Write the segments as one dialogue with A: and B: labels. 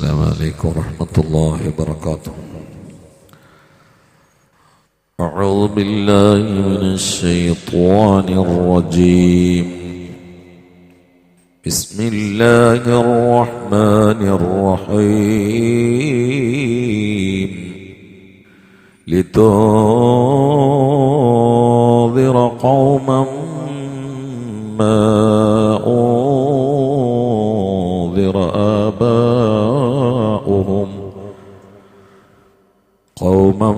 A: السلام عليكم ورحمة الله وبركاته. أعوذ بالله من الشيطان الرجيم. بسم الله الرحمن الرحيم. لتنذر قوما ما أنذر آباؤهم قوما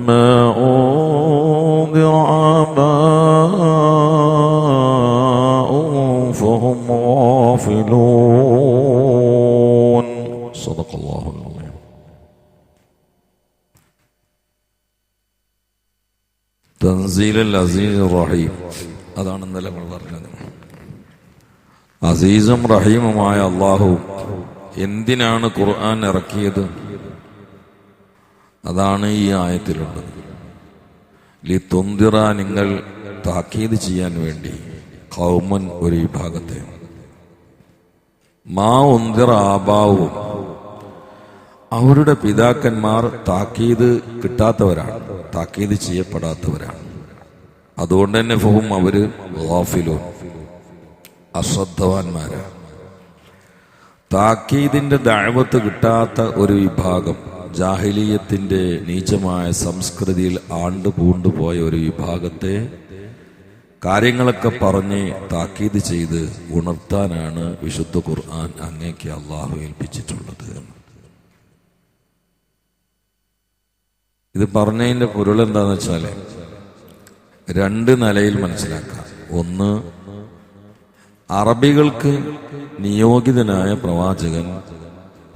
A: ما أنذر آباؤهم فهم غافلون. صدق الله العظيم. തൻസീൽ അസീസ് റഹീം, അതാണ് ഇന്നലെ നമ്മൾ പറഞ്ഞത്. അസീസും റഹീമുമായ അള്ളാഹു എന്തിനാണ് ഖുർആൻ ഇറക്കിയത്? അതാണ് ഈ ആയത്തിലുള്ളത്. ലിതുൻദിറ, നിങ്ങൾ താക്കീത് ചെയ്യാൻ വേണ്ടി, ഖൗമൻ, ഒരു വിഭാഗത്തെ, മാ ഉൻദിറ ആബാവും, അവരുടെ പിതാക്കന്മാർ താക്കീത് കിട്ടാത്തവരാണ്, താക്കീത് ചെയ്യപ്പെടാത്തവരാണ്. അതുകൊണ്ട് തന്നെ ഫഹും, അവര് ഗാഫിലൂൻ, അശ്രദ്ധവാന്മാരാണ്. താക്കീദിന്റെ ദഅവത്ത് കിട്ടാത്ത ഒരു വിഭാഗം, ജാഹിലിയത്തിന്റെ നീചമായ സംസ്കൃതിയിൽ ആണ്ടുപൂണ്ടുപോയ ഒരു വിഭാഗത്തെ കാര്യങ്ങളൊക്കെ പറഞ്ഞ് താക്കീത് ചെയ്ത് ഉണർത്താനാണ് വിശുദ്ധ ഖുർആൻ അങ്ങേക്ക് അള്ളാഹു ഏൽപ്പിച്ചിട്ടുള്ളത്. ഇത് പറഞ്ഞതിന്റെ പൊരുൾ എന്താന്ന് വെച്ചാല് രണ്ട് നിലയിൽ മനസ്സിലാക്കാം. ഒന്ന്, അറബികൾക്ക് നിയോഗിതനായ പ്രവാചകൻ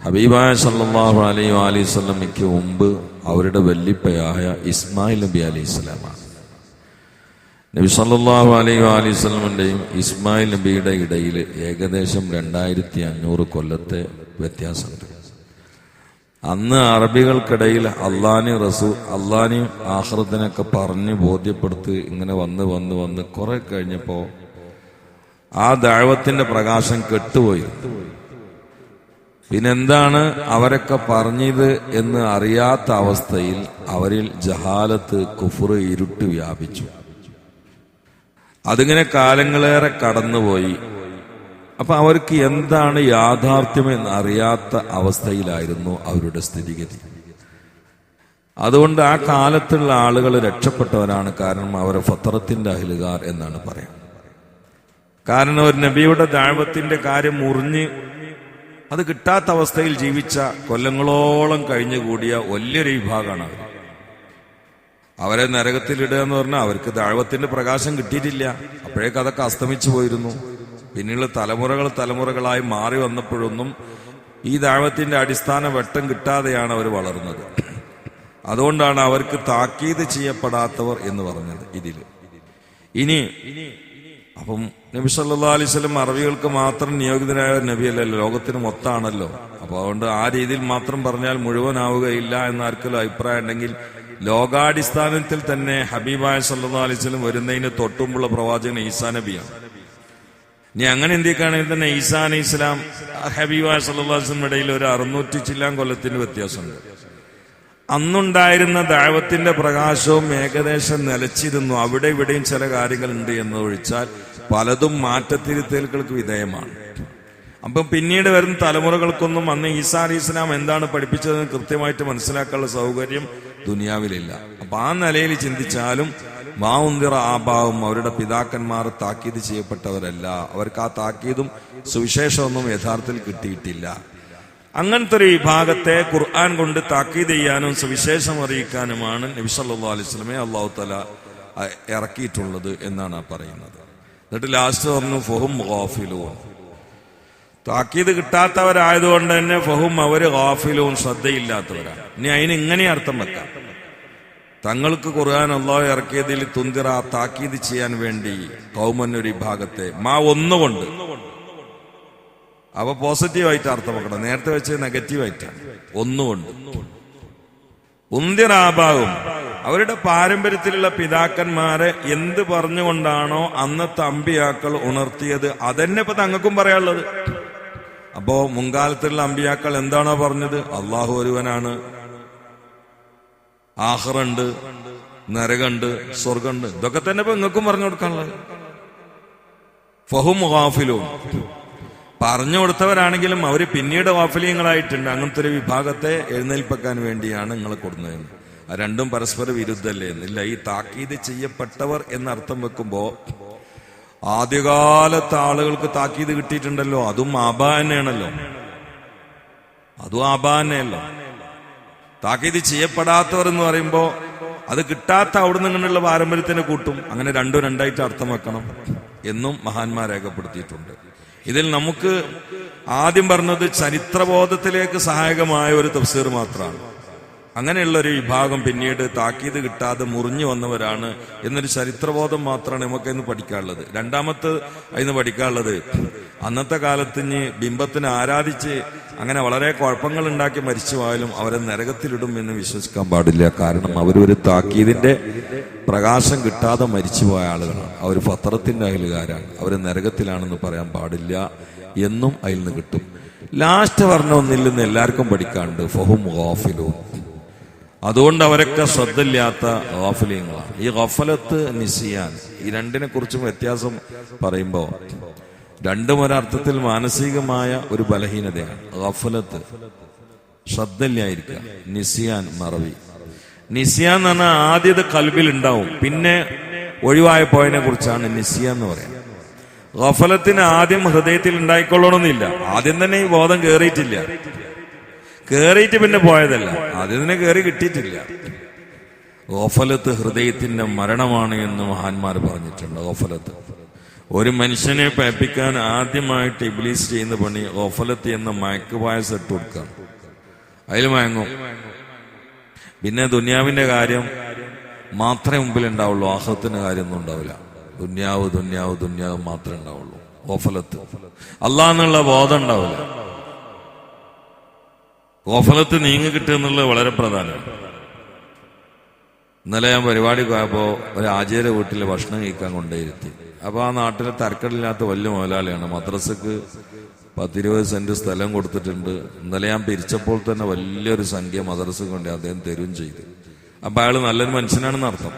A: ഹബീബായ സല്ലല്ലാഹു അലൈഹി വസല്ലമയ്ക്ക് മുമ്പ് അവരുടെ വല്ലിപ്പയായ ഇസ്മായിൽ നബി അലൈഹിസ്സലാമാണ്. നബി സല്ലല്ലാഹു അലൈഹി വസല്ലമയുടെയും ഇസ്മായിൽ നബിയുടെ ഇടയിൽ ഏകദേശം 2500 കൊല്ലത്തെ വ്യത്യാസമുണ്ട്. അന്ന് അറബികൾക്കിടയിൽ അള്ളാനെയും ആഖിറത്തിനൊക്കെ പറഞ്ഞ് ബോധ്യപ്പെടുത്തി ഇങ്ങനെ വന്ന് കുറെ കഴിഞ്ഞപ്പോ ആ ദഅവത്തിന്റെ പ്രകാശം കെട്ടുപോയി. പിന്നെന്താണ് അവരൊക്കെ പറഞ്ഞത് എന്ന് അറിയാത്ത അവസ്ഥയിൽ അവരിൽ ജഹാലത്ത്, കുഫ്ർ, ഇരുട്ട് വ്യാപിച്ചു. അതിങ്ങനെ കാലങ്ങളേറെ കടന്നുപോയി. അപ്പൊ അവർക്ക് എന്താണ് യാഥാർത്ഥ്യമെന്ന് അറിയാത്ത അവസ്ഥയിലായിരുന്നു അവരുടെ സ്ഥിതിഗതി. അതുകൊണ്ട് ആ കാലത്തുള്ള ആളുകൾ രക്ഷപ്പെട്ടവരാണ്. കാരണം അവരെ ഫത്രത്തിന്റെ അഹ്ലുകാർ എന്നാണ് പറയാം. കാരണം ഒരു നബിയുടെ ദഅവത്തിന്റെ കാര്യം മുറിഞ്ഞ് അത് കിട്ടാത്ത അവസ്ഥയിൽ ജീവിച്ച, കൊല്ലങ്ങളോളം കഴിഞ്ഞുകൂടിയ വലിയൊരു വിഭാഗമാണ് അവർ. അവരെ നരകത്തിലിടുക എന്ന് പറഞ്ഞാൽ അവർക്ക് ദഅവത്തിന്റെ പ്രകാശം കിട്ടിയിട്ടില്ല. അപ്പോഴേക്ക് അതൊക്കെ അസ്തമിച്ചു പോയിരുന്നു. പിന്നീട് തലമുറകളായി മാറി വന്നപ്പോഴൊന്നും ഈ ദഅവത്തിന്റെ അടിസ്ഥാന വെട്ടം കിട്ടാതെയാണ് അവർ വളർന്നത്. അതുകൊണ്ടാണ് അവർക്ക് താക്കീത് ചെയ്യപ്പെടാത്തവർ എന്ന് പറഞ്ഞത് ഇതില്. ഇനി അപ്പം നബി സല്ലല്ലാഹു അലൈഹി വസല്ലം അറബികൾക്ക് മാത്രം നിയോഗിതനായ നബിയല്ലല്ലോ, ലോകത്തിന് മൊത്തമാണല്ലോ. അപ്പൊ അതുകൊണ്ട് ആ രീതിയിൽ മാത്രം പറഞ്ഞാൽ മുഴുവനാവുകയില്ല എന്നാർക്കെങ്കിലും അഭിപ്രായം ഉണ്ടെങ്കിൽ, ലോകാടിസ്ഥാനത്തിൽ തന്നെ ഹബീബായ സല്ലല്ലാഹു അലൈഹി വസല്ലം വരുന്നതിന് തൊട്ടുമുള്ള പ്രവാചകൻ ഈസാ നബിയാണ്. ഇനി അങ്ങനെ എന്തൊക്കെയാണെങ്കിൽ തന്നെ ഈസാ അലൈഹി ഇസ്ലാം ഹബീബായ സല്ലല്ലാഹു അലൈഹി വസല്ലം ഇടയിൽ ഒരു 600 ചില്ലാൻ കൊല്ലത്തിന് വ്യത്യാസമുണ്ട്. അന്നുണ്ടായിരുന്ന ദഅവത്തിന്റെ പ്രകാശവും ഏകദേശം നിലച്ചിരുന്നു. അവിടെ ഇവിടെയും ചില കാര്യങ്ങളുണ്ട് എന്ന് ഒഴിച്ചാൽ പലതും മാറ്റത്തിരുത്തലുകൾക്ക് വിധേയമാണ്. അപ്പം പിന്നീട് വരുന്ന തലമുറകൾക്കൊന്നും അന്ന് ഈസാ അലൈഹി ഇസ്ലാം എന്താണ് പഠിപ്പിച്ചതെന്ന് കൃത്യമായിട്ട് മനസ്സിലാക്കാനുള്ള സൗകര്യം ദുനിയാവിലില്ല. അപ്പൊ ആ നിലയിൽ ചിന്തിച്ചാലും മാ ഉൻദിറ ആബാവും, അവരുടെ പിതാക്കന്മാർ താക്കീത് ചെയ്യപ്പെട്ടവരല്ല. അവർക്ക് ആ താക്കീതും സുവിശേഷമൊന്നും യഥാർത്ഥത്തിൽ കിട്ടിയിട്ടില്ല. അങ്ങനത്തെ ഒരു വിഭാഗത്തെ ഖുർആൻ കൊണ്ട് താക്കീത് ചെയ്യാനും സുവിശേഷം അറിയിക്കാനുമാണ് നബി സല്ലല്ലാഹു അലൈഹി വസല്ലമയെ അല്ലാഹു തആല ഇറക്കിയിട്ടുള്ളത് എന്നാണ് പറയുന്നത്. എന്നിട്ട് ലാസ്റ്റ് പറഞ്ഞു ഫഹും ഗാഫിലൂൻ, താക്കീത് കിട്ടാത്തവരായതുകൊണ്ട് തന്നെ ഫഹും, അവര് ഗാഫിലൂൻ, ശ്രദ്ധയില്ലാത്തവരാണ്. ഇനി അതിന് ഇങ്ങനെ അർത്ഥം വെക്കാം. തങ്ങൾക്ക് ഖുർആൻ അല്ലാഹു ഇറക്കിയതിൽ തുന്തിറ, താക്കീത് ചെയ്യാൻ വേണ്ടി ഖൗമൻ, ഒരു വിഭാഗത്തെ, മാ ഒന്നുകൊണ്ട്. അപ്പൊ പോസിറ്റീവായിട്ട് അർത്ഥം വെക്കണം. നേരത്തെ വെച്ച് നെഗറ്റീവായിട്ടാണ്. ഒന്നുകൊണ്ട്. ഉന്തിറാബാവും, അവരുടെ പാരമ്പര്യത്തിലുള്ള പിതാക്കന്മാരെ എന്ത് പറഞ്ഞുകൊണ്ടാണോ അന്നത്തെ അമ്പിയാക്കൾ ഉണർത്തിയത്, അതന്നെ ഇപ്പൊ തങ്ങൾക്കും പറയാനുള്ളത്. അപ്പോ മുൻകാലത്തുള്ള അമ്പിയാക്കൾ എന്താണോ പറഞ്ഞത്? അള്ളാഹു ഒരുവനാണ്, ആഖിറുണ്ട്, നരകമുണ്ട്, സ്വർഗമുണ്ട്. ഇതൊക്കെ തന്നെ ഇപ്പൊ നിങ്ങൾക്കും പറഞ്ഞു കൊടുക്കാനുള്ളത്. ഫഹും ഗാഫിലൂൻ. പറഞ്ഞു കൊടുത്തവരാണെങ്കിലും അവര് പിന്നീട് ഗാഫിലീങ്ങളായിട്ടുണ്ട്. അങ്ങനത്തെ ഒരു വിഭാഗത്തെ എഴുന്നേൽപ്പിക്കാൻ വേണ്ടിയാണ് നിങ്ങളെ കൊടുക്കുന്നത്. ആ രണ്ടും പരസ്പര വിരുദ്ധല്ലേ എന്നില്ല. ഈ താക്കീത് ചെയ്യപ്പെട്ടവർ എന്നർത്ഥം വെക്കുമ്പോ ആദ്യകാലത്തെ ആളുകൾക്ക് താക്കീത് കിട്ടിയിട്ടുണ്ടല്ലോ, അതും ആബാ തന്നെയാണല്ലോ. അതും ആബാ തന്നെയല്ലോ. താക്കീത് ചെയ്യപ്പെടാത്തവർ എന്ന് പറയുമ്പോ അത് കിട്ടാത്ത അവിടുന്ന് ഇങ്ങനെയുള്ള പാരമ്പര്യത്തിന് കൂട്ടും. അങ്ങനെ രണ്ടും രണ്ടായിട്ട് അർത്ഥം വെക്കണം എന്നും മഹാന്മാർ രേഖപ്പെടുത്തിയിട്ടുണ്ട്. ഇതിൽ നമുക്ക് ആദ്യം പറഞ്ഞത് ചരിത്രബോധത്തിലേക്ക് സഹായകമായ ഒരു തഫ്സീർ മാത്രമാണ്. അങ്ങനെയുള്ള ഒരു വിഭാഗം പിന്നീട് താക്കീത് കിട്ടാതെ മുറിഞ്ഞു വന്നവരാണ് എന്നൊരു ചരിത്രബോധം മാത്രമാണ് നമുക്കതിന് പഠിക്കാനുള്ളത്. രണ്ടാമത്തെ അതിന് പഠിക്കാനുള്ളത്, അന്നത്തെ കാലത്ത് ഇനി ബിംബത്തിനെ ആരാധിച്ച് അങ്ങനെ വളരെ കുഴപ്പങ്ങൾ ഉണ്ടാക്കി മരിച്ചു പോയാലും അവരെ നരകത്തിലിടും എന്ന് വിശ്വസിക്കാൻ പാടില്ല. കാരണം അവരൊരു താക്കീതിന്റെ പ്രകാശം കിട്ടാതെ മരിച്ചുപോയ ആളുകളാണ്. അവർ ഫത്രത്തിന്റെ അയലുകാരാണ്. അവർ നരകത്തിലാണെന്ന് പറയാൻ പാടില്ല എന്നും അതിൽ നിന്ന് കിട്ടും. ലാസ്റ്റ് പറഞ്ഞ ഒന്നില്ലെന്ന് എല്ലാവർക്കും പഠിക്കാനുണ്ട്, ഫഹും ഗാഫിലൂൻ. അതുകൊണ്ട് അവരൊക്കെ ശ്രദ്ധയില്ലാത്ത ഗാഫിലീങ്ങളാണ്. ഈ ഗഫലത്ത്, നിസിയാൻ, ഈ രണ്ടിനെ കുറിച്ചും വ്യത്യാസം പറയുമ്പോ രണ്ടും ഒരർത്ഥത്തിൽ മാനസികമായ ഒരു ബലഹീനതയാണ്. ഗഫലത്ത് ശ്രദ്ധയില്ലായിരിക്കുക, നിസിയാൻ മറവി. നിസിയാൻ എന്ന് പറഞ്ഞാൽ ആദ്യത് കൽബിൽ ഉണ്ടാവും, പിന്നെ ഒഴിവായ പോയതിനെ കുറിച്ചാണ് നിസിയാൻ എന്ന് പറയാം. ഗഫലത്തിന് ആദ്യം ഹൃദയത്തിൽ ഉണ്ടായിക്കൊള്ളണമെന്നില്ല. ആദ്യം തന്നെ ഈ ബോധം കേറിയിട്ടില്ല, കേറിയിട്ട് പിന്നെ പോയതല്ല, ആദ്യം തന്നെ കേറി കിട്ടിയിട്ടില്ല. ഗഫലത്ത് ഹൃദയത്തിന്റെ മരണമാണ് എന്ന് മഹാന്മാർ പറഞ്ഞിട്ടുണ്ട്. ഗഫലത്ത് ഒരു മനുഷ്യനെ പേപ്പിക്കാൻ ആദ്യമായിട്ട് ഇബ്ലീസ് ചെയ്യുന്ന പണി ഗഫലത്ത് എന്ന മയക്കുപായസം ഇട്ട് കൊടുക്കുക. അതിൽ മയങ്ങും. പിന്നെ ദുന്യാവിന്റെ കാര്യം മാത്രമേ മുമ്പിൽ ഉണ്ടാവുള്ളൂ, ആഖിറത്തിന്റെ കാര്യമൊന്നും ഉണ്ടാവില്ല. ദുന്യാവ് ദുന്യാവ് ദുന്യാവ് മാത്രമേ ഉണ്ടാവുള്ളൂ. ഗഫലത്ത്, അല്ലാഹ് എന്നുള്ള ബോധം ഉണ്ടാവില്ല. ഗഫലത്ത് നീങ്ങി കിട്ടുക എന്നുള്ളത് വളരെ പ്രധാനമാണ്. ഇന്നലെ ഞാൻ പരിപാടി പോയപ്പോ ഒരു ആചാര്യ വീട്ടിൽ ഭക്ഷണം കഴിക്കാൻ കൊണ്ടേയിരുത്തി. അപ്പൊ ആ നാട്ടിലെ തരക്കടില്ലാത്ത വലിയ മുതലാളിയാണ്. മദ്രസക്ക് 10-20 സെന്റ് സ്ഥലം കൊടുത്തിട്ടുണ്ട്. ഇന്നലെ ഞാൻ പിരിച്ചപ്പോൾ തന്നെ വലിയൊരു സംഖ്യ മദ്രസക്ക് കൊണ്ട് അദ്ദേഹം തരുകയും ചെയ്തു. അപ്പൊ അയാൾ നല്ലൊരു മനുഷ്യനാണെന്ന് അർത്ഥം.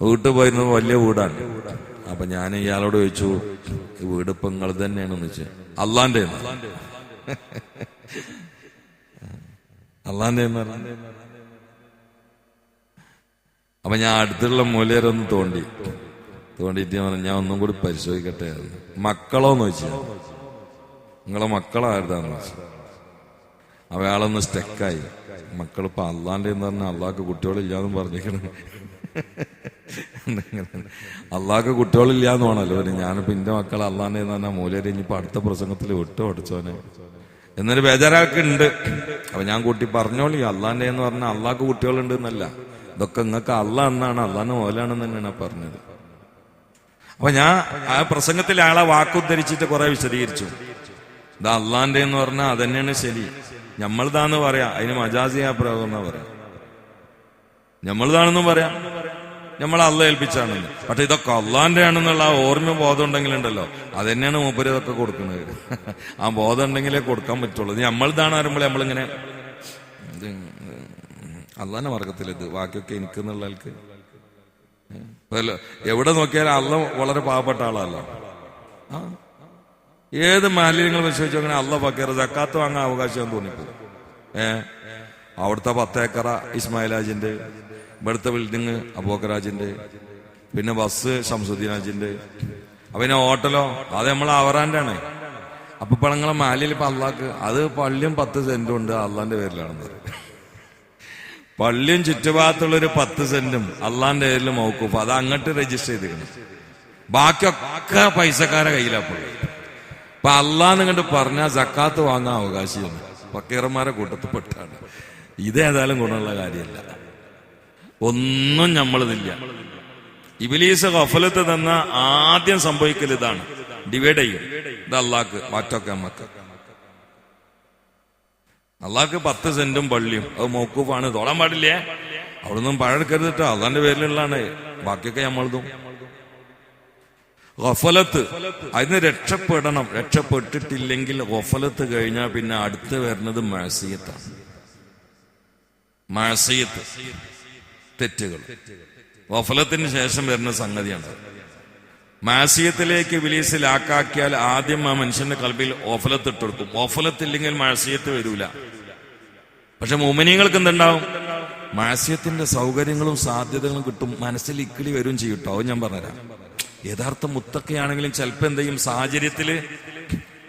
A: വീട്ടിൽ പോയിരുന്നത് വലിയ വീടാണ്. അപ്പൊ ഞാൻ ഇയാളോട് ചോദിച്ചു, ഈ വീട് ഇപ്പൊ നിങ്ങൾ തന്നെയാണെന്ന് വെച്ചാൽ അള്ളാന്റെ അള്ളാന്റെ അപ്പൊ ഞാൻ അടുത്തുള്ള മൂല്യരൊന്ന് തോണ്ടിയിട്ട് ഞാൻ ഒന്നും കൂടി പരിശോധിക്കട്ടെ. മക്കളോന്ന് വെച്ചാൽ നിങ്ങളെ മക്കളായിരുന്നാന്ന് വെച്ചു. അയാളൊന്ന് സ്റ്റെക്കായി. മക്കളിപ്പോ അള്ളാന്റെ എന്ന് പറഞ്ഞാൽ അള്ളാഹ്ക്ക് കുട്ടികളില്ലാന്നും പറഞ്ഞിരിക്കണം. അള്ളാഹ്ക്ക് കുട്ടികളില്ലാന്ന് വേണല്ലോ. ഞാനിപ്പോ എന്റെ മക്കൾ അള്ളാന്റെ എന്ന് പറഞ്ഞാൽ മൂല്യരെ ഇനിയിപ്പോ അടുത്ത പ്രസംഗത്തിൽ വിട്ടു പഠിച്ചോനെ എന്നൊരു ബേജാറാക്കുണ്ട്. അപ്പൊ ഞാൻ കൂട്ടി പറഞ്ഞോളി, അള്ളാന്റെ എന്ന് പറഞ്ഞാൽ അള്ളാഹ്ക്ക് കുട്ടികളുണ്ട് എന്നല്ല, ഇതൊക്കെ നിങ്ങൾക്ക് അള്ളാഹ് എന്നാണ്, അള്ളാഹിന് മോലാണെന്ന് തന്നെയാണ് പറഞ്ഞത്. അപ്പൊ ഞാൻ ആ പ്രസംഗത്തിൽ ആളെ വാക്കുദ്ധരിച്ചിട്ട് കുറെ വിശദീകരിച്ചു. ഇത് അള്ളാന്റെ എന്ന് പറഞ്ഞാൽ അതന്നെയാണ് ശരി. ഞമ്മൾതാന്ന് പറയാം, അതിന് മജാസിയാ പ്രയോഗം എന്നാ പറയാം. ഞമ്മൾതാണെന്നും പറയാം, നമ്മൾ അള്ള ഏൽപ്പിച്ചാണെന്ന്. പക്ഷെ ഇതൊക്കെ അള്ളാന്റെ ആണെന്നുള്ള ആ ഓർമ്മ ബോധം ഉണ്ടെങ്കിലുണ്ടല്ലോ, അതന്നെയാണ് മൂപ്പര് ഇതൊക്കെ കൊടുക്കുന്നത്. ആ ബോധം ഉണ്ടെങ്കിലേ കൊടുക്കാൻ പറ്റുള്ളൂ. ഇത് നമ്മൾതാണ് പറയുമ്പോൾ നമ്മളിങ്ങനെ അള്ളാന്റെ മാർഗത്തിലെത്, ബാക്കിയൊക്കെ എനിക്കെന്നുള്ള ആൾക്ക് എവിടെ നോക്കിയാലും അള്ള വളരെ പാവപ്പെട്ട ആളല്ല. ഏത് മാലിന്യങ്ങൾ പരിശോധിച്ചു അങ്ങനെ അള്ള ഫക്കീർ, സക്കാത്ത് വാങ്ങാൻ അവകാശം തോന്നിപ്പോകും. അവിടുത്തെ 10 ഏക്കറ ഇസ്മായിലാജിന്റെ, ഇവിടുത്തെ ബിൽഡിങ് അബൂബക്കറാജിന്റെ, പിന്നെ ബസ് ഷംസുദ്ദീനാജിന്റെ, പിന്നെ ഹോട്ടലോ അത് നമ്മളെ അവറാന്റെ ആണ്. അപ്പൊ പഴങ്ങളെ മാലിയിൽ ഇപ്പൊ അള്ളാഹ്ക്ക് അത് പള്ളിയും 10 സെന്റും ഉണ്ട്, അള്ളാന്റെ പേരിലാണെന്ന് പറയും. പള്ളിയും ചുറ്റുഭാഗത്തുള്ളൊരു 10 സെന്റും അള്ളാന്റെ പേരിൽ മൗക്കൂഫ്, അത് അങ്ങോട്ട് രജിസ്റ്റർ ചെയ്തിരിക്കണം. ബാക്കിയൊക്കെ പൈസക്കാരെ കയ്യിലാപ്പോൾ. ഇപ്പൊ അള്ളാന്ന് ഇങ്ങോട്ട് പറഞ്ഞാൽ സക്കാത്ത് വാങ്ങാൻ അവകാശമാണ്. ഫക്കീറന്മാരെ കൂട്ടത്തിൽ പെട്ടാണ്. ഇതേതായാലും ഗുണമുള്ള കാര്യമല്ല. ഒന്നും നമ്മളിതില്ല. ഇബ്ലീസ് ഗഫലത്ത് തന്ന ആദ്യം സംഭവിക്കൽ ഇതാണ്, ഡിവൈഡ് ചെയ്യും. ഇത് അള്ളാഹ്ക്ക്, മറ്റൊക്കെ നമ്മക്ക്. അള്ളാഹ്ക്ക് 10 സെന്റും പള്ളിയും അത് മൗക്കൂഫാണ്, തൊടാൻ പാടില്ലേ. അവിടുന്ന് പഴെടുക്കരുതിട്ടോ, അള്ളാന്റെ പേരിലുള്ളതാണ്. ബാക്കിയൊക്കെ നമ്മളതും. ഗഫലത്ത്, അതിന് രക്ഷപ്പെടണം. രക്ഷപ്പെട്ടിട്ടില്ലെങ്കിൽ ഗഫലത്ത് കഴിഞ്ഞാൽ പിന്നെ അടുത്ത് വരുന്നത് മഅസിയത്താണ്. മഅസിയത്ത്, തെറ്റുകൾ ഗഫലത്തിന് ശേഷം വരുന്ന സംഗതിയാണ്. മഅസിയത്തിലേക്ക് ഇബ്ലീസ് ലാക്കാക്കിയാൽ ആദ്യം ആ മനുഷ്യന്റെ ഖൽബിൽ ഗഫലത്ത് ഇട്ടുകൊടുക്കും. ഗഫലത്തില്ലെങ്കിൽ മഅസിയത്ത് വരൂല. പക്ഷെ മുഅ്മിനീങ്ങൾക്ക് എന്തുണ്ടാവും? മഅസിയത്തിന്റെ സൗകര്യങ്ങളും സാധ്യതകളും കിട്ടും. മനസ്സിൽ ഇക്കിളി വരും ചെയ്യട്ടോ. അത് ഞാൻ പറഞ്ഞുതരാം. യഥാർത്ഥ മുത്തക്കയാണെങ്കിലും ചിലപ്പോ എന്തെങ്കിലും സാഹചര്യത്തില്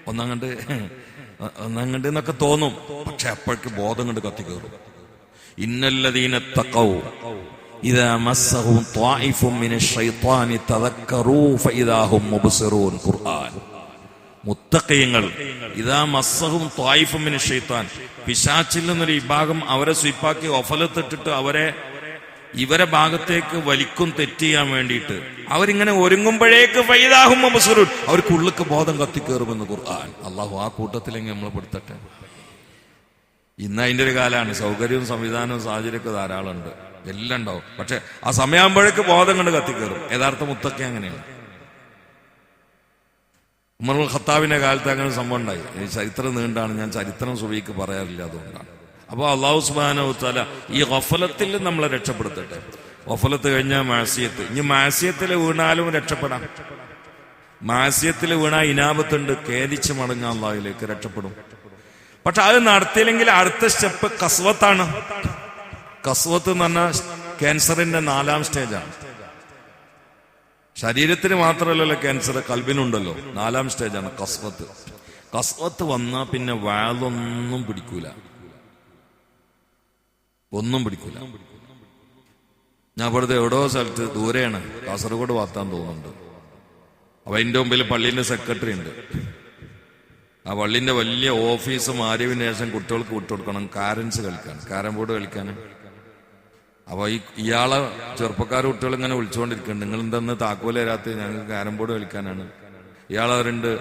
A: ഒന്നങ്ങണ്ട് എന്നൊക്കെ തോന്നും. പക്ഷെ അപ്പോഴേക്ക് ബോധം കൊണ്ട് കത്തിക്കേറും. ഇന്നല്ലദീന തഖൗ ഇദാ മസ്സഹും ത്വായിഫും മിനശ് ശൈത്വാനി തദക്കറൂ ഫഇദാ ഹും മുബ്സിറൂൻ. ഖുർആൻ. മുത്തഖീങ്ങൾ ഇദാ മസ്സഹും ത്വായിഫും മിനശ് ശൈത്വാൻ, പിശാചിൽ നിന്നൊരു വിഭാഗം അവരെ സ്വീപ്പാക്കി ഒഫലത്തിട്ടിട്ട് ഇവരെ ഭാഗത്തേക്ക് വലിക്കും, തെറ്റ് ചെയ്യാൻ വേണ്ടിയിട്ട് അവരിങ്ങനെ ഒരുങ്ങുമ്പോഴേക്ക് ഫഇദാ ഹും മുബ്സിറൂൻ, അവർക്ക് ഉള്ളിക്ക് ബോധം കത്തിക്കേറുമെന്ന് ഖുർആൻ. അള്ളാഹു ആ കൂട്ടത്തിലെങ്കിൽ നമ്മൾ പെടുത്തട്ടെ. ഇന്ന് അതിന്റെ ഒരു കാലമാണ്. സൗകര്യവും സംവിധാനവും സാഹചര്യമൊക്കെ ധാരാളം ഉണ്ട്, എല്ലാം ഉണ്ടാവും. പക്ഷെ ആ സമയമാകുമ്പോഴേക്ക് ബോധം കൊണ്ട് കത്തിക്കേറും. യഥാർത്ഥ മുത്തക്ക അങ്ങനെയാണ്. ഉമർ ഖത്താബിന്റെ കാലത്ത് അങ്ങനെ സംഭവം ഉണ്ടായി. ചരിത്രം നീണ്ടാണ്, ഞാൻ ചരിത്രം സുബഹിക്ക് പറയാറില്ല, അതുകൊണ്ടാണ്. അപ്പോൾ അല്ലാഹു സുബ്ഹാനഹു വ തആല ഈ ഗഫലത്തിൽ നമ്മളെ രക്ഷപ്പെടുത്തട്ടെ. ഗഫലത്ത് കഴിഞ്ഞാൽ മഅസിയത്ത്. ഇനി മഅസിയത്തിൽ വീണാലും രക്ഷപ്പെടാം. മഅസിയത്തിൽ വീണാൽ ഇനാബത്തുണ്ട്, ഖേദിച്ച് മടങ്ങാൻ അല്ലാഹുവിലേക്ക് രക്ഷപ്പെടും. പക്ഷെ അത് നടത്തിയില്ലെങ്കിൽ അടുത്ത സ്റ്റെപ്പ് കസ്വത്താണ്. കസ്വത്ത് എന്ന് പറഞ്ഞാൽ ക്യാൻസറിന്റെ 4ാം സ്റ്റേജാണ്. ശരീരത്തിന് മാത്രമല്ലല്ലോ ക്യാൻസർ, കൽബിനുണ്ടല്ലോ. 4ാം സ്റ്റേജാണ് കസ്വത്ത്. കസ്വത്ത് വന്നാൽ പിന്നെ വാളൊന്നും പിടിക്കൂല, ഒന്നും പിടിക്കൂല. ഞാൻ ഇവിടുത്തെ എവിടോ സ്ഥലത്ത് ദൂരെയാണ്, കാസർഗോഡ് വാർത്താൻ തോന്നുന്നുണ്ട്. അപ്പൊ അതിന്റെ മുമ്പിൽ പള്ളീന്റെ സെക്രട്ടറി ഉണ്ട്. ആ പള്ളിന്റെ വലിയ ഓഫീസ് മാറിയതിനു ശേഷം കുട്ടികൾക്ക് വിട്ടുകൊടുക്കണം കാരൻസ് കളിക്കാൻ, കാരം ബോർഡ് കളിക്കാൻ. അപ്പൊ ഇയാളെ ചെറുപ്പക്കാർ കുട്ടികൾ ഇങ്ങനെ വിളിച്ചുകൊണ്ടിരിക്കുന്നുണ്ട്, നിങ്ങൾ എന്തെന്ന് താക്കോല് തരാത്ത, ഞങ്ങൾക്ക് കാരം ബോർഡ് കളിക്കാനാണ്. ഇയാളവരുണ്ട്,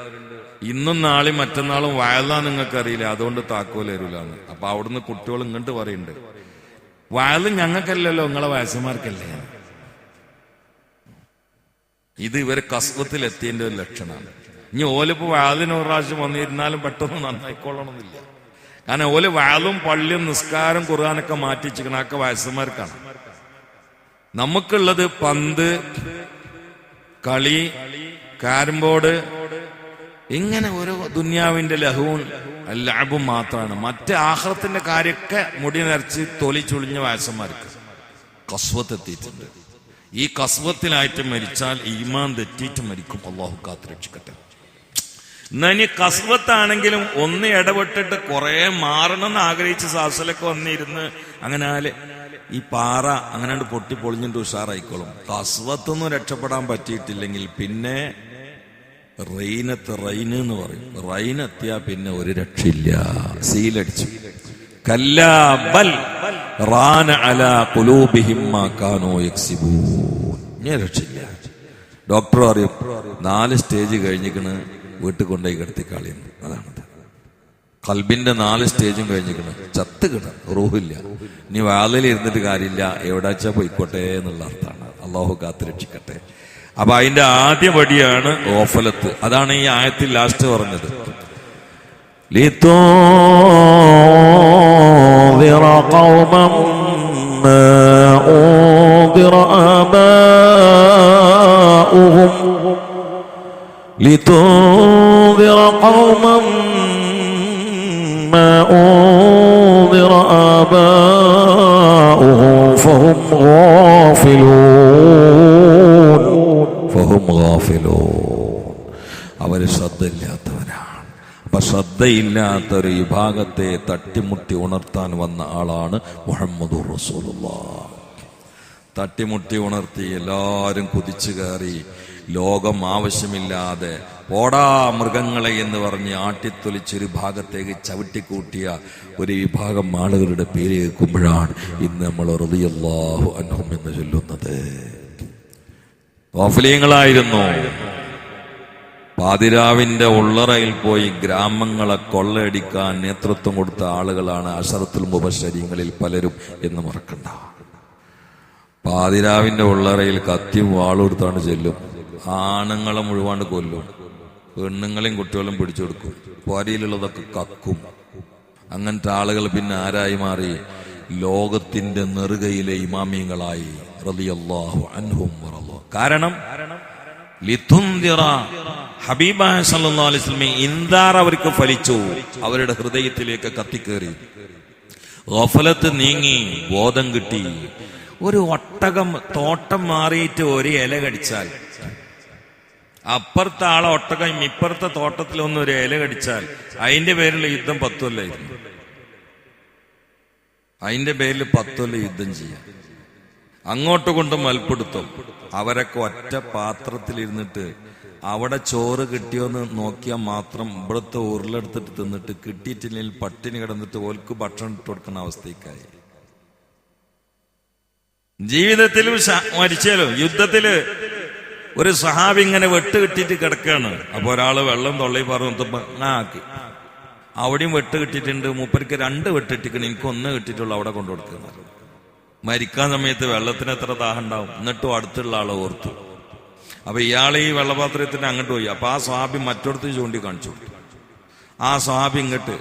A: ഇന്നും നാളെയും മറ്റന്നാളും വയലാ നിങ്ങൾക്ക് അറിയില്ല, അതുകൊണ്ട് താക്കോല് തരൂലെന്ന്. അപ്പൊ അവിടുന്ന് കുട്ടികൾ ഇങ്ങോട്ട് പറയുന്നുണ്ട്, വയലും ഞങ്ങൾക്കല്ലല്ലോ, നിങ്ങളെ വയസ്സന്മാർക്കല്ലേ. ഇത് ഇവര് കസ്വത്തിൽ എത്തിയതിന്റെ ഒരു ലക്ഷണമാണ്. ഇനി ഓലിപ്പോ വാലിന് ഒരു പ്രാവശ്യം വന്നിരുന്നാലും പെട്ടെന്ന് നന്നായിക്കൊള്ളണമെന്നില്ല. കാരണം ഓല് വാലും പള്ളിയും നിസ്കാരം ഖുർആനൊക്കെ മാറ്റിച്ചിരിക്കണ ഒക്കെ വയസ്സന്മാർക്കാണ്. നമുക്കുള്ളത് പന്ത് കളി, കാരം ബോർഡ്, ഇങ്ങനെ ഓരോ ദുന്യാവിന്റെ ലഹവും ലാഭവും മാത്രമാണ്. മറ്റേ ആഖിറത്തിന്റെ കാര്യമൊക്കെ മുടി നിറച്ച് തൊലി ചുളിഞ്ഞ വയസ്സന്മാർക്ക് കസ്വത്ത് എത്തിയിട്ടുണ്ട്. ഈ കസ്വത്തിലായിട്ട് മരിച്ചാൽ ഈമാൻ തെറ്റിയിട്ട് മരിക്കും. അള്ളാഹു കാത്ത് രക്ഷിക്കട്ടെ. എന്നാ ഇനി കസ്വത്താണെങ്കിലും ഒന്ന് ഇടപെട്ടിട്ട് കുറെ മാറണമെന്ന് ആഗ്രഹിച്ച് സാസലൊക്കെ വന്നിരുന്ന് അങ്ങനെ ഈ പാറ അങ്ങനെ പൊട്ടി പൊളിഞ്ഞിട്ട് ഉഷാറായിക്കോളും. കസ്വത്തൊന്നും രക്ഷപ്പെടാൻ പറ്റിയിട്ടില്ലെങ്കിൽ പിന്നെ റൈന് എന്ന് പറയും. റൈനെത്തിയാ പിന്നെ ഒരു രക്ഷയില്ല, സീലടിച്ചു. കല്ലാ ബൽ റാന അലാ ഖുലൂബിഹിം മാ കാനൂ യക്സിബൂൻ. ഇനി രക്ഷയില്ല. ഡോക്ടർ പറയും 4 സ്റ്റേജ് കഴിഞ്ഞിക്കണ്, വീട്ടിൽ കൊണ്ടുപോയി കിടത്തി കളിയുന്നു. അതാണത്. കൽബിന്റെ 4 സ്റ്റേജും കഴിഞ്ഞിക്കണ്, ചത്ത് കിട, റൂഹില്ല. ഇനി വാതിൽ ഇരുന്നിട്ട് കാര്യമില്ല, എവിടാച്ചാ പോയിക്കോട്ടെ എന്നുള്ള അർത്ഥമാണ്. അള്ളാഹു കാത്ത് രക്ഷിക്കട്ടെ. അപ്പൊ അതിന്റെ ആദ്യ പടിയാണ് ഗഫലത്ത്. അതാണ് ഈ ആയത്തിൽ ലാസ്റ്റ് പറഞ്ഞത്. لتنذر قوما ما أنذر آباؤهم لتنذر قوما ما أنذر آباؤهم فهم غافلون അവർ ശ്രദ്ധയില്ലാത്തവരാണ്. അപ്പൊ ശ്രദ്ധയില്ലാത്തൊരു വിഭാഗത്തെ തട്ടിമുട്ടി ഉണർത്താൻ വന്ന ആളാണ് മുഹമ്മദുർ റസൂലുള്ളാഹ്. തട്ടിമുട്ടി ഉണർത്തി എല്ലാവരും കുതിച്ചു കയറി ലോകം ആവശ്യമില്ലാതെ പോടാ മൃഗങ്ങളെ എന്ന് പറഞ്ഞ് ആട്ടിത്തൊലിച്ചൊരു ഭാഗത്തേക്ക് ചവിട്ടിക്കൂട്ടിയ ഒരു വിഭാഗം ആളുകളുടെ പേര് കേൾക്കുമ്പോഴാണ് ഇന്ന് നമ്മൾ റളിയല്ലാഹു അൻഹും എന്ന് ചൊല്ലുന്നത്. ഗാഫിലീങ്ങളായിരുന്നു. പാതിരാവിന്റെ ഉള്ളറയിൽ പോയി ഗ്രാമങ്ങളെ കൊള്ളയടിക്കാൻ നേതൃത്വം കൊടുത്ത ആളുകളാണ് അശറത്തുൽ മുബശ്ശരീങ്ങളിൽ പലരും എന്ന് മറക്കണ്ട. പാതിരാവിന്റെ ഉള്ളറയിൽ കത്തിയും വാളുകൊടുത്താണ് ചെല്ലും. ആണുങ്ങളെ മുഴുവാണ്ട് കൊല്ലും, പെണ്ണുങ്ങളെയും കുട്ടികളും പിടിച്ചെടുക്കും, പോരയിലുള്ളതൊക്കെ കക്കും. അങ്ങനത്തെ ആളുകൾ പിന്നെ ആരായി മാറി? ലോകത്തിന്റെ നെറുകയിലെ ഇമാമിയങ്ങളായി റളിയല്ലാഹു അൻഹും വറളാഹു. കാരണം ലിതുൻദിറ ഹബീബായ സല്ലല്ലാഹു അലൈഹി വസല്ലം ഇൻദാർ അവർക്ക് ഫലിച്ചു, അവരുടെ ഹൃദയത്തിലേക്ക് കത്തിക്കേറി, ഗഫലത്ത് നീങ്ങി, ബോധം കിട്ടി. ഒരു ഒട്ടകം തോട്ടം മാറിയിട്ട് ഒരു ഇല കടിച്ചാൽ, അപ്പുറത്തെ ആളെ ഒട്ടകം ഇപ്പുറത്തെ തോട്ടത്തിലൊന്നും ഒരു ഇല കടിച്ചാൽ അതിന്റെ പേരിൽ യുദ്ധം 10 കൊല്ലായിരുന്നു. അതിന്റെ പേരിൽ 10 കൊല്ലം യുദ്ധം ചെയ്യാം. അങ്ങോട്ട് കൊണ്ട് മൽപ്പിടുത്തം. അവരൊക്കെ ഒറ്റ പാത്രത്തിലിരുന്നിട്ട് അവിടെ ചോറ് കിട്ടിയോന്ന് നോക്കിയാൽ മാത്രം ഇവിടുത്തെ ഉരുളെടുത്തിട്ട് തിന്നിട്ട് കിട്ടിയിട്ടില്ലെങ്കിൽ പട്ടിണി കിടന്നിട്ട് ഓൽക്ക് ഭക്ഷണം ഇട്ട് കൊടുക്കുന്ന അവസ്ഥയ്ക്കായി. ജീവിതത്തിലും മരിച്ചാലും യുദ്ധത്തില് ഒരു സഹാബി ഇങ്ങനെ വെട്ട് കിട്ടിയിട്ട് കിടക്കുകയാണ്. അപ്പൊ ഒരാള് വെള്ളം തൊള്ളി പറഞ്ഞാക്കി, അവിടെയും വെട്ട് കിട്ടിയിട്ടുണ്ട്, മൂപ്പർക്ക് 2 വെട്ടിട്ടിക്കണം, എനിക്ക് 1 കിട്ടിയിട്ടുള്ളൂ, അവിടെ കൊണ്ടുകൊടുക്കുന്നത്. മരിക്കാൻ സമയത്ത് വെള്ളത്തിന് എത്ര ദാഹം ഉണ്ടാവും, എന്നിട്ടും അടുത്തുള്ള ആളെ ഓർത്തു. അപ്പൊ ഇയാൾ ഈ വെള്ളപാത്രത്തിന് അങ്ങോട്ട് പോയി. അപ്പൊ ആ സ്വഹാബി മറ്റൊടത്ത് ചൂണ്ടി കാണിച്ചു കൊടുത്തു. ആ സ്വഹാബി ഇങ്ങോട്ട്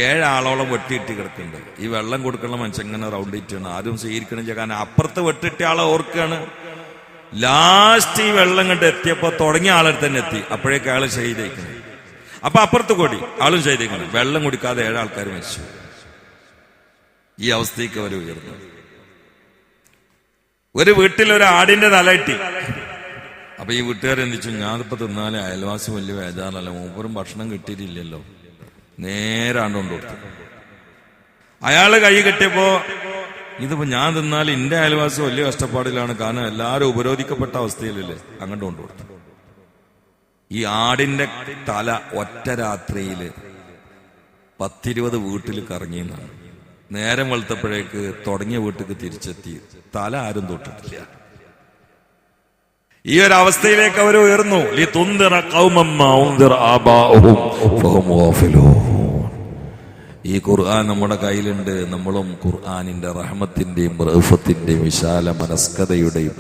A: 7 ആളോളം വെട്ടിയിട്ട് കിടക്കുന്നുണ്ട്. ഈ വെള്ളം കൊടുക്കുന്ന മനുഷ്യൻ ഇങ്ങനെ റൗണ്ട് ഇട്ടാണ്, ആരും സ്വീകരിക്കണം ചെയ്യാൻ. കാരണം അപ്പുറത്ത് വെട്ടിട്ട ആളെ ഓർക്കാണ്. ലാസ്റ്റ് ഈ വെള്ളം കണ്ട് എത്തിയപ്പോ തുടങ്ങിയ ആളെ തന്നെ എത്തി. അപ്പോഴേക്ക് അയാൾ ഷഹീദായിക്കണം. അപ്പൊ അപ്പുറത്ത് കൂടി ആളും ഷഹീദായിക്കണം. വെള്ളം കുടിക്കാതെ 7 ആൾക്കാർ മരിച്ചു. ഈ അവസ്ഥയ്ക്ക് അവർ ഉയർന്നു. ഒരു വീട്ടിൽ ഒരു ആടിന്റെ തലയിട്ടി. അപ്പൊ ഈ വീട്ടുകാരെന്തിച്ചു, ഞാനിപ്പോ തിന്നാലേ അയൽവാസി വലിയ വേജാറല്ല, മൂപ്പരും ഭക്ഷണം കിട്ടിയിട്ടില്ലല്ലോ, നേരാണ്ട് കൊണ്ട് കൊടുത്തു. അയാള് കൈ കെട്ടിയപ്പോ ഇതിപ്പോ ഞാൻ തിന്നാൽ എന്റെ അയൽവാസി വലിയ കഷ്ടപ്പാടിലാണ്, കാരണം എല്ലാവരും ഉപരോധിക്കപ്പെട്ട അവസ്ഥയിലല്ലേ, അങ്ങോട്ട് കൊണ്ടുകൊടുത്തു. ഈ ആടിന്റെ തല ഒറ്റ രാത്രിയില് 10-20 വീട്ടിൽ കറങ്ങിയെന്നാണ്. നേരം വെളുത്തപ്പോഴേക്ക് തുടങ്ങിയ വീട്ടിലേക്ക് തിരിച്ചെത്തി. തല ആരും തൊട്ടിട്ടില്ല. ഈ ഒരു അവസ്ഥയിലേക്ക് അവർ ഉയർന്നു. ഈ ഖുർആൻ നമ്മുടെ കയ്യിലുണ്ട്. നമ്മളും ഖുർആനിന്റെ റഹ്മത്തിന്റെയും റഹ്ഫത്തിന്റെയും വിശാല മനസ്കതയുടെയും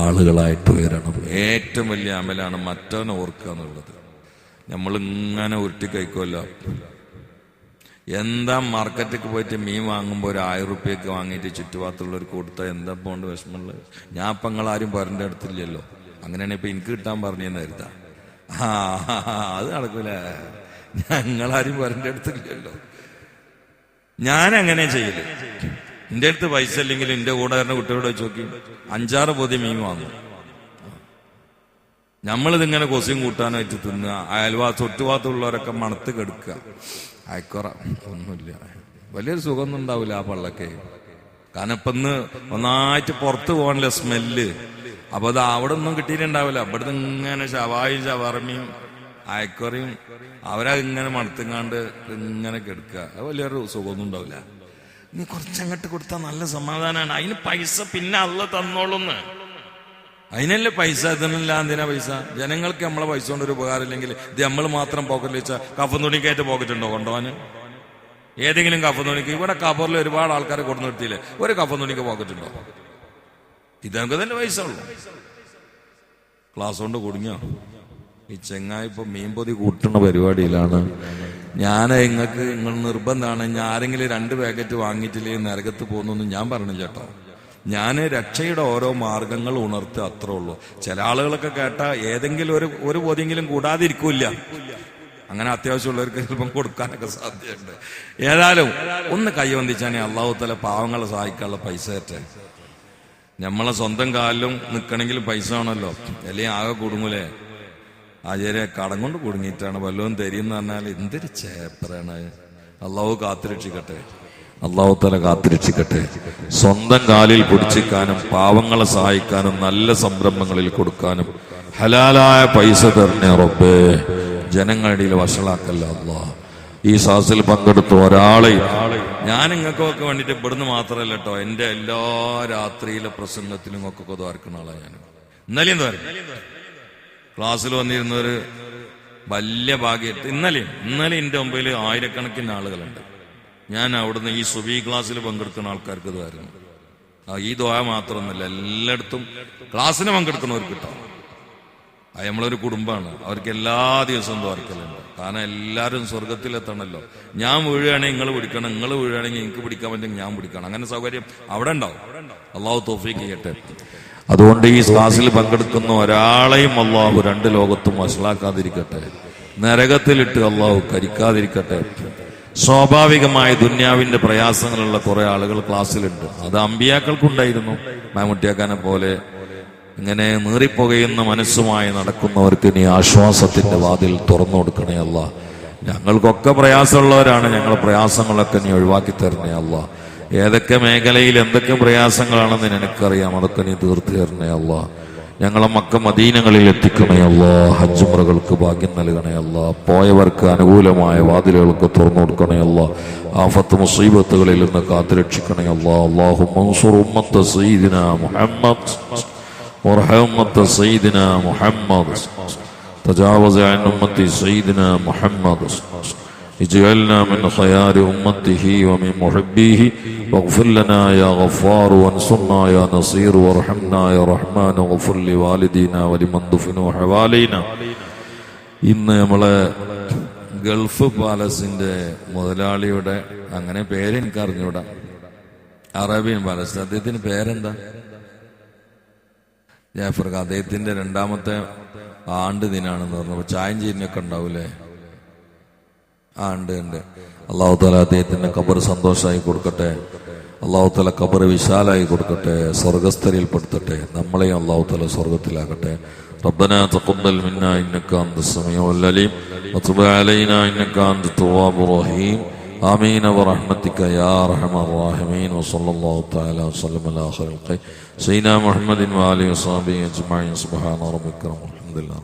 A: ആളുകളായിട്ട് ഉയരണം. ഏറ്റവും വലിയ അമലാണ് മറ്റവനെ ഓർക്കുക എന്നുള്ളത്. നമ്മളിങ്ങനെ ഉരുട്ടി കഴിക്കുമല്ലോ. എന്താ മാർക്കറ്റിലേക്ക് പോയിട്ട് മീൻ വാങ്ങുമ്പോൾ ഒരു 1000 റുപ്യക്ക് വാങ്ങിയിട്ട് ചുറ്റുപാത്തുള്ളവർക്ക് കൊടുത്താൽ എന്താ പോണ്ട് വിഷമമുള്ളത്? ഞാൻ ഇപ്പം നിങ്ങളാരും പോരൻ്റെ അടുത്തില്ലല്ലോ. അങ്ങനെയാണെങ്കിൽ ഇപ്പൊ എനിക്ക് കിട്ടാൻ പറഞ്ഞെന്ന് കരുതാ. അത് നടക്കൂല. ഞങ്ങളാരും പോരൻ്റെ അടുത്തില്ലല്ലോ. ഞാൻ അങ്ങനെ ചെയ്യല്. എന്റെ അടുത്ത് പൈസ ഇല്ലെങ്കിൽ എന്റെ കൂടെ വരുന്ന കുട്ടികളോട് വെച്ച് നോക്കി 5-6 പൊതി മീൻ വാങ്ങും. നമ്മളിതിങ്ങനെ കൊസിയും കൂട്ടാനായിട്ട് തിന്നുക. ചുറ്റുപാത്തുള്ളവരൊക്കെ മണത്ത് കെടുക്കുക. അയക്കുറ ഒന്നുമില്ല, വലിയൊരു സുഖമൊന്നും ഉണ്ടാവില്ല ആ പള്ളക്ക്. കാരണം ഇപ്പൊ ഇന്ന് ഒന്നായിട്ട് പുറത്ത് പോകാനുള്ള സ്മെല്ല്. അപ്പൊ അത് അവിടെ ഒന്നും കിട്ടിയിട്ടുണ്ടാവില്ല. ഇവിടുന്ന് ഇങ്ങനെ ഷവായും ഷവർമയും അയക്കുറയും അവരങ്ങനെ മണത്തുങ്ങാണ്ട് ഇങ്ങനെ കെടുക്കുക. അത് വലിയൊരു സുഖമൊന്നും ഉണ്ടാവില്ല. ഇനി കുറച്ചങ്ങോട്ട് കൊടുത്താൽ നല്ല സമാധാനമാണ്. അതിന് പൈസ പിന്നെ അള്ള തന്നോളൂന്ന്. അതിനല്ലേ പൈസ. ഇതിനല്ല എന്തിനാ പൈസ? ജനങ്ങൾക്ക് നമ്മളെ പൈസ കൊണ്ട് ഒരു ഉപകാരം ഇല്ലെങ്കിൽ ഇത് നമ്മൾ മാത്രം പോക്കറ്റിൽ വെച്ചാൽ കഫൻ തുണിക്കായിട്ട് പോക്കറ്റ് ഉണ്ടോ കൊണ്ടുപോകാൻ? ഏതെങ്കിലും കഫൻ തുണിക്ക് ഇവിടെ കബറിൽ ഒരുപാട് ആൾക്കാരെ കൊടുത്തു നിർത്തിയില്ലേ, ഒരു കഫൻ തുണിക്ക് പോക്കറ്റ് ഉണ്ടോ? ഇതൊക്കെ തന്നെ പൈസ ഉള്ളു. ക്ലാസ് കൊണ്ട് കുടുങ്ങിയോ? ഈ ചെങ്ങായി ഇപ്പൊ മീൻപൊതി കൂട്ടുന്ന പരിപാടിയിലാണ്. ഞാൻ നിങ്ങൾ നിർബന്ധമാണ്, ഞാൻ ആരെങ്കിലും 2 പാക്കറ്റ് വാങ്ങിയിട്ടില്ലേ നരകത്ത് പോകുന്നൊന്നും ഞാൻ പറഞ്ഞില്ല കേട്ടോ. ഞാൻ രക്ഷയുടെ ഓരോ മാർഗങ്ങൾ ഉണർത്തുക, അത്രേ ഉള്ളൂ. ചില ആളുകളൊക്കെ കേട്ടാ ഏതെങ്കിലും ഒരു പൊതിയെങ്കിലും കൂടാതിരിക്കൂല്ല. അങ്ങനെ അത്യാവശ്യമുള്ളവർക്ക് ചിലപ്പം കൊടുക്കാനൊക്കെ സാധ്യതയുണ്ട്. ഏതായാലും ഒന്ന് കൈവന്തിച്ചാണെ അള്ളാഹു തആല പാവങ്ങളെ സഹായിക്കാനുള്ള പൈസ തരട്ടെ. നമ്മളെ സ്വന്തം കാലിലും നിൽക്കണമെങ്കിൽ പൈസ ആണല്ലോ, അല്ലെങ്കിൽ ആകെ കുടുങ്ങൂലേ. ആചാര്യ കടം കൊണ്ട് കുടുങ്ങിയിട്ടാണ് വല്ലതും തരീന്ന് പറഞ്ഞാൽ എന്തൊരു ചേപ്പറാണ്. അള്ളാഹു കാത്തുരക്ഷിക്കട്ടെ, അള്ളാഹു തആല കാത്തുരക്ഷിക്കട്ടെ. സ്വന്തം കാലിൽ പിടിച്ചിക്കാനും പാവങ്ങളെ സഹായിക്കാനും നല്ല സംരംഭങ്ങളിൽ കൊടുക്കാനും ഹലാലായ പൈസ തരണേ റബ്ബേ. ജനങ്ങളുടെ ഇടയിൽ വഷളാക്കല്ല അല്ലാഹ്. ഈ സാസിൽ പങ്കെടുത്ത ഒരാളെയും ഞാൻ നിങ്ങൾക്കൊക്കെ വേണ്ടിയിട്ട് ഇവിടുന്ന് മാത്രമല്ല കേട്ടോ, എന്റെ എല്ലാ രാത്രിയിലെ പ്രസംഗത്തിലും ഒക്കെ ദ്വാരക്കുന്ന ആളാണ് ഞാൻ. ഇന്നലെയും ക്ലാസ്സിൽ വന്നിരുന്നൊരു വലിയ ഭാഗ്യമായിട്ട് ഇന്നലെ എന്റെ മുമ്പിൽ 1000കണക്കിന് ആളുകളുണ്ട്. ഞാൻ അവിടുന്ന് ഈ സുബി ക്ലാസ്സിൽ പങ്കെടുക്കുന്ന ആൾക്കാർക്ക് ഇതായിരുന്നു. ഈ ദ്വാ മാത്രമൊന്നുമില്ല, എല്ലായിടത്തും ക്ലാസ്സിന് പങ്കെടുക്കുന്നവർക്ക് കിട്ടാം. അത് നമ്മളൊരു കുടുംബമാണ്. അവർക്ക് എല്ലാ ദിവസവും ദ്വാരക്കലുണ്ട്. കാരണം എല്ലാവരും സ്വർഗത്തിലെത്തണമല്ലോ. ഞാൻ വീഴുകയാണെങ്കിൽ നിങ്ങൾ പിടിക്കണം, നിങ്ങൾ വീഴുകയാണെങ്കിൽ എനിക്ക് പിടിക്കാൻ പറ്റുമെങ്കിൽ ഞാൻ പിടിക്കണം. അങ്ങനെ സൗകര്യം അവിടെ ഉണ്ടാവും. അള്ളാഹു തൗഫീഖ് ചെയ്യട്ടെ. അതുകൊണ്ട് ഈ ക്ലാസ്സിൽ പങ്കെടുക്കുന്ന ഒരാളെയും അള്ളാഹു രണ്ട് ലോകത്തും വഷളാക്കാതിരിക്കട്ടെ, നരകത്തിലിട്ട് അള്ളാഹു കരിക്കാതിരിക്കട്ടെ. സ്വാഭാവികമായ ദുന്യാവിന്റെ പ്രയാസങ്ങളുള്ള കുറെ ആളുകൾ ക്ലാസ്സിലുണ്ട്. അത് അമ്പിയാക്കൾക്കുണ്ടായിരുന്നു. മാമുട്ടിയാക്കാനെ പോലെ ഇങ്ങനെ നീറിപ്പുകയുന്ന മനസ്സുമായി നടക്കുന്നവർക്ക് നീ ആശ്വാസത്തിന്റെ വാതിൽ തുറന്നു കൊടുക്കണേ അല്ല. ഞങ്ങൾക്കൊക്കെ പ്രയാസമുള്ളവരാണ്, ഞങ്ങളുടെ പ്രയാസങ്ങളൊക്കെ നീ ഒഴിവാക്കി തരണേ അല്ല. ഏതൊക്കെ മേഖലയിൽ എന്തൊക്കെ പ്രയാസങ്ങളാണെന്ന് നിനക്കറിയാം, അതൊക്കെ നീ തീർത്തു തരണേ അല്ല. ഞങ്ങളെ മക്ക മദീനകളിൽ എത്തിക്കണേ അല്ല. ഹജ്ജ് ഉംറകൾക്ക് ഭാഗ്യം നൽകണേ അല്ല. പോയവർക്ക് അനുകൂലമായ വാതിലുകൾക്ക് തുറന്നു കൊടുക്കണേ അല്ല. ആഫത്ത് മുസീബത്തുകളിൽ നിന്ന് കാത്തുരക്ഷിക്കണേ അല്ല. അല്ലാഹുമ്മ അൻസുർ ഉമ്മത്ത സയ്യിദിനാ മുഹമ്മദ് وارحم أمة سيدنا محمد تجاوز عن أمة سيدنا محمد اجعلنا من خيار أمته ومن محبيه واغفر لنا يا غفار وانصرنا يا نصير وارحمنا يا رحمن واغفر لوالدينا ولمن دفنوا حوالينا. ഇന്ന് നമ്മളെ ഗൾഫ് പാലസിന്റെ മുതലാളിയുടെ അങ്ങനെ പേരെനിക്ക് അറിഞ്ഞൂടാ, അറേബ്യൻ പാലസ്, അദ്ദേഹത്തിന് പേരെന്താ? ജാഫർ. അദ്ദേഹത്തിന്റെ 2ാമത്തെ ആണ്ട് ദിനാണെന്ന് പറഞ്ഞപ്പോൾ ചായം ചെയ്യുന്നൊക്കെ ഉണ്ടാവൂലേ? ഉണ്ട്. അള്ളാഹു തആല അദ്ദേഹത്തിന്റെ ഖബർ സന്തോഷമായി കൊടുക്കട്ടെ. അള്ളാഹു തആല ഖബർ വിശാലായി കൊടുക്കട്ടെ, സ്വർഗസ്ഥരിൽ പെടുത്തട്ടെ. നമ്മളെയും അള്ളാഹു തആല സ്വർഗത്തിലാകട്ടെ. ربنا تقبل منا إنك أنت السميع العليم وتب علينا إنك أنت التواب الرحيم. آمين برحمتك يا أرحم الراحمين. وصلى الله تعالى وسلم على آخر الخير سيدنا محمد وآله وصحبه أجمعين. سبحان ربك رب الحمد لله.